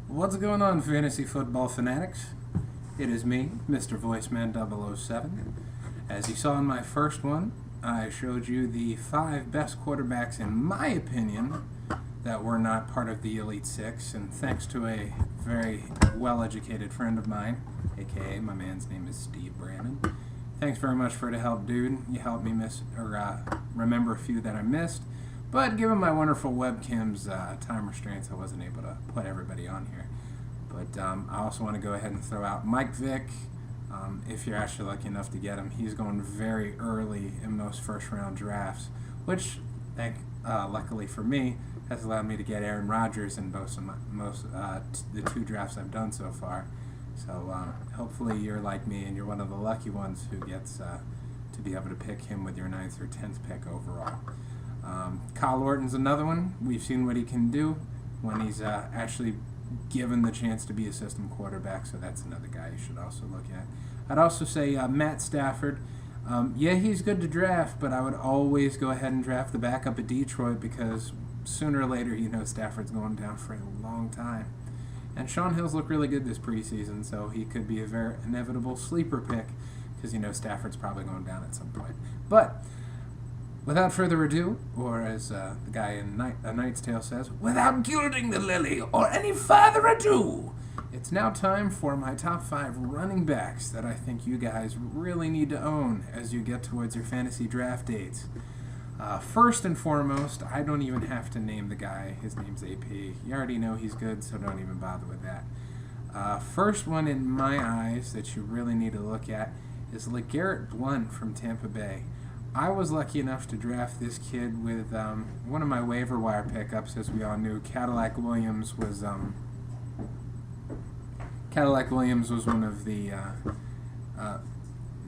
What's going on, fantasy football fanatics? It is me, Mr. Voiceman 007. As you saw in my first one, I showed you the 5 best quarterbacks, in my opinion, that were not part of the Elite Six, and thanks to a very well-educated friend of mine, aka my man's name is Steve Brannon. Thanks very much for the help, dude. You helped me remember a few that I missed. But given my wonderful webcam's time restraints, I wasn't able to put everybody on here. But I also want to go ahead and throw out Mike Vick. If you're actually lucky enough to get him, he's going very early in most first-round drafts, which, luckily for me, has allowed me to get Aaron Rodgers in the 2 drafts I've done so far. So hopefully you're like me and you're one of the lucky ones who gets to be able to pick him with your 9th or 10th pick overall. Kyle Orton's another one. We've seen what he can do when he's actually given the chance to be a system quarterback, so that's another guy you should also look at. I'd also say Matt Stafford. Yeah, he's good to draft, but I would always go ahead and draft the backup at Detroit because sooner or later, Stafford's going down for a long time. And Sean Hill's looked really good this preseason, so he could be a very inevitable sleeper pick because Stafford's probably going down at some point. But without further ado, or as the guy in A Knight's Tale says, without gilding the lily or any further ado, it's now time for my top 5 running backs that I think you guys really need to own as you get towards your fantasy draft dates. First and foremost, I don't even have to name the guy. His name's AP. You already know he's good, so don't even bother with that. First one in my eyes that you really need to look at is LeGarrette Blount from Tampa Bay. I was lucky enough to draft this kid with one of my waiver wire pickups. As we all knew, Cadillac Williams was one of the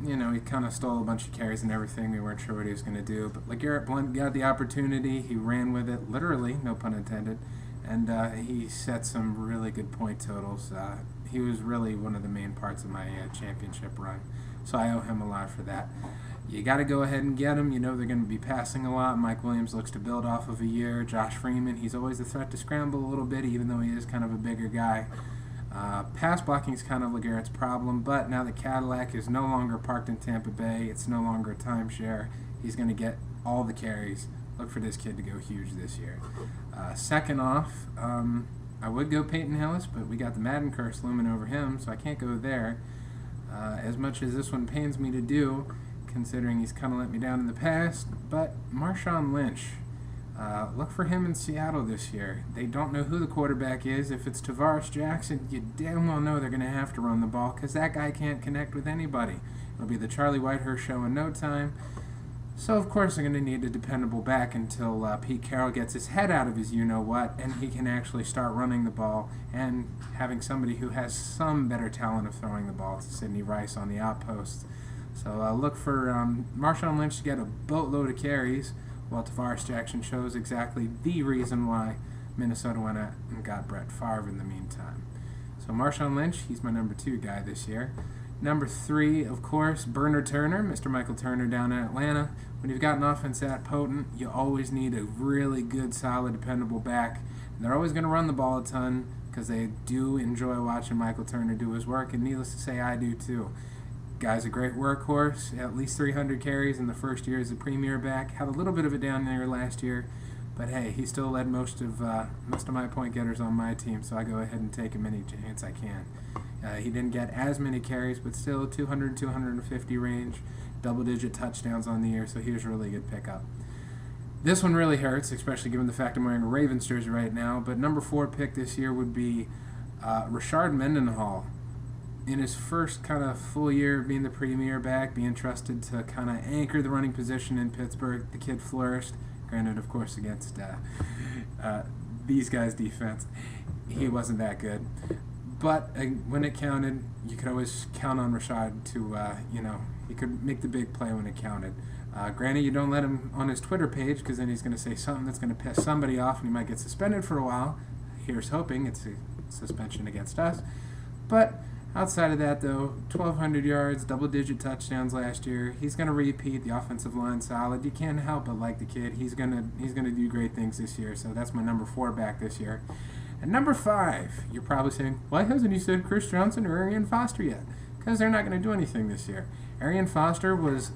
he kind of stole a bunch of carries and everything. We weren't sure what he was going to do, but LeGarrette Blount got the opportunity. He ran with it, literally, no pun intended, and he set some really good point totals. He was really one of the main parts of my championship run, so I owe him a lot for that. You got to go ahead and get him. They're going to be passing a lot. Mike Williams looks to build off of a year. Josh Freeman, he's always a threat to scramble a little bit, even though he is kind of a bigger guy. Pass blocking is kind of LeGarrette's problem, but now that Cadillac is no longer parked in Tampa Bay, it's no longer a timeshare, he's going to get all the carries. Look for this kid to go huge this year. Second off, I would go Peyton Hillis, but we got the Madden curse looming over him, so I can't go there. As much as this one pains me to do, considering he's kind of let me down in the past, but Marshawn Lynch. Look for him in Seattle this year. They don't know who the quarterback is. If it's Tavares Jackson, you damn well know they're going to have to run the ball because that guy can't connect with anybody. It'll be the Charlie Whitehurst show in no time. So, of course, they're going to need a dependable back until Pete Carroll gets his head out of his you-know-what and he can actually start running the ball and having somebody who has some better talent of throwing the ball to Sidney Rice on the outposts. So look for Marshawn Lynch to get a boatload of carries, while Tavares Jackson shows exactly the reason why Minnesota went out and got Brett Favre in the meantime. So Marshawn Lynch, he's my number 2 guy this year. Number 3, of course, Bernard Turner, Mr. Michael Turner down in Atlanta. When you've got an offense that potent, you always need a really good, solid, dependable back. And they're always going to run the ball a ton because they do enjoy watching Michael Turner do his work, and needless to say, I do too. Guy's a great workhorse, at least 300 carries in the first year as a premier back. Had a little bit of it down there last year, but hey, he still led most of my point getters on my team, so I go ahead and take him any chance I can. He didn't get as many carries, but still 200, 250 range, double-digit touchdowns on the year, so he was a really good pickup. This one really hurts, especially given the fact I'm wearing a Ravens jersey right now, but number 4 pick this year would be Rashard Mendenhall. In his first kind of full year of being the premier back, being trusted to kind of anchor the running position in Pittsburgh, the kid flourished. Granted, of course, against these guys' defense, he wasn't that good. But when it counted, you could always count on Rashard to, he could make the big play when it counted. Granted, you don't let him on his Twitter page because then he's going to say something that's going to piss somebody off and he might get suspended for a while. Here's hoping it's a suspension against us. But outside of that, though, 1,200 yards, double-digit touchdowns last year. He's going to repeat. The offensive line solid. You can't help but like the kid. He's gonna do great things this year. So that's my number 4 back this year. At number 5, you're probably saying, why hasn't he said Chris Johnson or Arian Foster yet? Because they're not going to do anything this year. Arian Foster was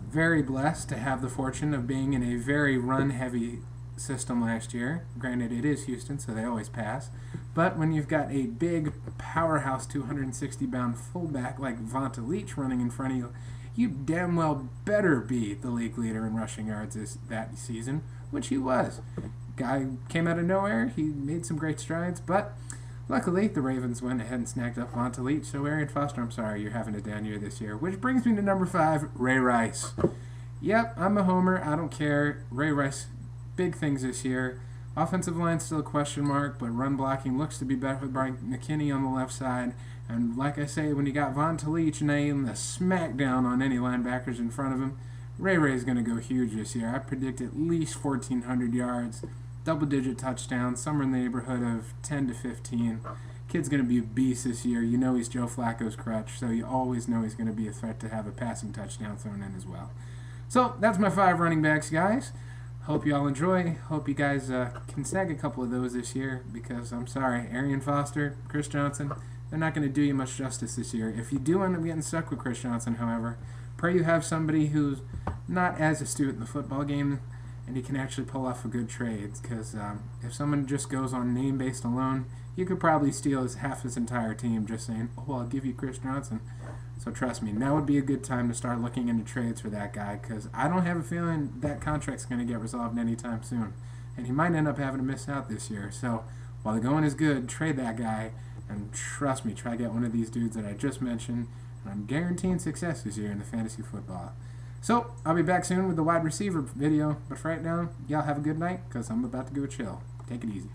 very blessed to have the fortune of being in a very run-heavy system last year. Granted, it is Houston, so they always pass. But when you've got a big powerhouse 260-pound fullback like Vonta Leach running in front of you, you damn well better be the league leader in rushing yards that season, which he was. Guy came out of nowhere. He made some great strides, but luckily the Ravens went ahead and snagged up Vonta Leach. So Arian Foster, I'm sorry, you're having a down year this year. Which brings me to number 5, Ray Rice. Yep, I'm a homer. I don't care. Ray Rice, big things this year. Offensive line still a question mark, but run blocking looks to be better with Brian McKinney on the left side. And like I say, when you got Vonta Leach nailing the smackdown on any linebackers in front of him, Ray Ray's going to go huge this year. I predict at least 1,400 yards, double-digit touchdowns, somewhere in the neighborhood of 10 to 15. Kid's going to be a beast this year. You know he's Joe Flacco's crutch, so you always know he's going to be a threat to have a passing touchdown thrown in as well. So that's my 5 running backs, guys. Hope you all enjoy. Hope you guys can snag a couple of those this year because I'm sorry, Arian Foster, Chris Johnson, they're not going to do you much justice this year. If you do end up getting stuck with Chris Johnson, however, pray you have somebody who's not as astute in the football game and he can actually pull off a good trade because if someone just goes on name-based alone, you could probably steal half his entire team just saying, oh, I'll give you Chris Johnson. So trust me, now would be a good time to start looking into trades for that guy because I don't have a feeling that contract's going to get resolved anytime soon. And he might end up having to miss out this year. So while the going is good, trade that guy. And trust me, try to get one of these dudes that I just mentioned. And I'm guaranteeing success this year in the fantasy football. So I'll be back soon with the wide receiver video. But for right now, y'all have a good night because I'm about to go chill. Take it easy.